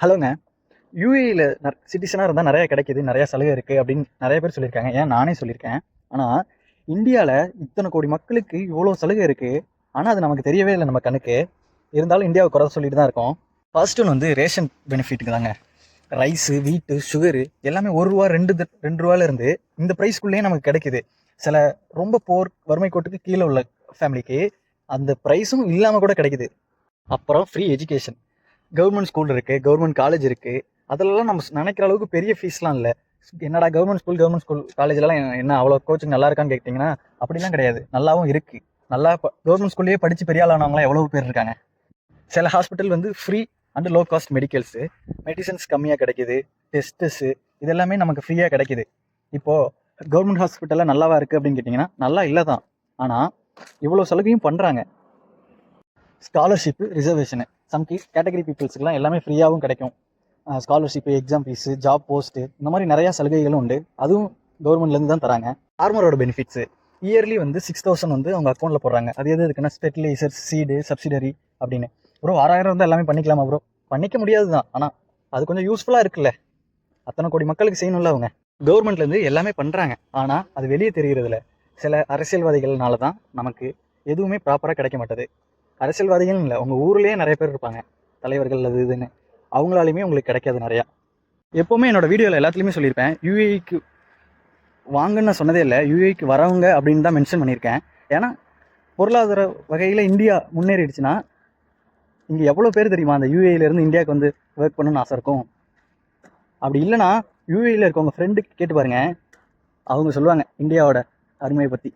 ஹலோங்க. யுஏஇல சிட்டிசனாக இருந்தால் நிறையா கிடைக்கிது, நிறையா சலுகை இருக்குது அப்படின்னு நிறைய பேர் சொல்லியிருக்காங்க. ஏன் நானே சொல்லியிருக்கேன். ஆனால் இந்தியாவில் இத்தனை கோடி மக்களுக்கு இவ்வளோ சலுகை இருக்குது. ஆனால் அது நமக்கு தெரியவே இல்லை நம்ம கண்ணுக்கு. இருந்தாலும் இந்தியாவை குறை சொல்லிட்டு தான் இருக்கோம். ஃபர்ஸ்ட் ஒன்று வந்து ரேஷன் பெனிஃபிட்டுக்கு தாங்க. ரைஸு, வீட்டு, சுகரு எல்லாமே ₹1 ரெண்டு ரூபாயிலேருந்து இந்த ப்ரைஸ்க்குள்ளேயே நமக்கு கிடைக்குது. சில ரொம்ப வறுமை கோட்டுக்கு கீழே உள்ள ஃபேமிலிக்கு அந்த ப்ரைஸும் இல்லாமல் கூட கிடைக்குது. அப்புறம் ஃப்ரீ எஜுகேஷன். கவர்மெண்ட் ஸ்கூல் இருக்குது, கவர்மெண்ட் காலேஜ் இருக்குது. அதிலலாம் நம்ம நினைக்கிற அளவுக்கு பெரிய ஃபீஸ்லாம் இல்லை. என்னடா கவர்மெண்ட் ஸ்கூல் காலேஜ்லாம் என்ன அவ்வளோ கோச்சிங் நல்லா இருக்கான்னு கேட்டிங்கன்னா அப்படிலாம் கிடையாது. நல்லாவும் இருக்குது. நல்லா கவர்மெண்ட் ஸ்கூல்லேயே படித்து பெரிய ஆளானவங்களாம் எவ்வளோ பேர் இருக்காங்க. சில ஹாஸ்பிட்டல் வந்து free and low cost medicals, medicines கம்மியாக கிடைக்கிது, டெஸ்ட்டுஸு இதெல்லாமே நமக்கு ஃப்ரீயாக கிடைக்கிது. இப்போது கவர்மெண்ட் ஹாஸ்பிட்டலில் நல்லாவா இருக்குது அப்படின்னு கேட்டிங்கன்னா நல்லா இல்லை தான். ஆனால் இவ்வளோ சலுகையும் பண்ணுறாங்க. ஸ்காலர்ஷிப்பு, ரிசர்வேஷனு சம் கேட்டகரி பீப்புள்ஸுக்குலாம் எல்லாமே ஃப்ரீயாகவும் கிடைக்கும். Scholarship, exam fees, job post இந்த மாதிரி நிறையா சலுகைகளும் உண்டு. அதுவும் கவர்மெண்ட்லேருந்து தான் தராங்க. ஃபார்மரோட பெனிஃபிட்ஸு இயர்லி வந்து 6000 வந்து அவங்க அக்கௌண்ட்டில் போடுறாங்க. அது இருக்குன்னா ஃபெர்டிலைசர், சீடு, சப்சிடரி அப்படின்னு. ப்ரோ 6000 வந்து எல்லாமே பண்ணிக்கலாமா ப்ரோ? பண்ணிக்க முடியாது தான். ஆனால் அது கொஞ்சம் யூஸ்ஃபுல்லாக இருக்குல்ல. அத்தனை கோடி மக்களுக்கு செய்யணும்ல அவங்க. கவர்மெண்ட்லேருந்து எல்லாமே பண்ணுறாங்க. ஆனால் அது வெளியே தெரிகிறதில்ல. சில அரசியல்வாதிகள்னால தான் நமக்கு எதுவுமே ப்ராப்பராக கிடைக்க மாட்டேது. அரசியல்வாதிகள் இல்லை, உங்கள் ஊர்லேயே நிறைய பேர் இருப்பாங்க, தலைவர்கள் அது இதுன்னு. அவங்களாலையுமே உங்களுக்கு கிடைக்காது நிறையா. எப்போவுமே என்னோடய வீடியோவில் எல்லாத்துலேயுமே சொல்லியிருப்பேன், யூஏஇக்கு வாங்கன்னு சொன்னதே இல்லை, யூஏஇக்கு வரவங்க அப்படின்னு தான் மென்ஷன் பண்ணியிருக்கேன். ஏன்னா பொருளாதார வகையில் இந்தியா முன்னேறிடுச்சுன்னா இங்கே எவ்வளோ பேர் தெரியுமா அந்த யூஏஇலேருந்து இந்தியாவுக்கு வந்து ஒர்க் பண்ணணும்னு ஆசை இருக்கும். அப்படி இல்லைனா யூஏஇயில் இருக்கவங்க ஃப்ரெண்டுக்கு கேட்டு பாருங்கள், அவங்க சொல்லுவாங்க இந்தியாவோட அருமையை பற்றி.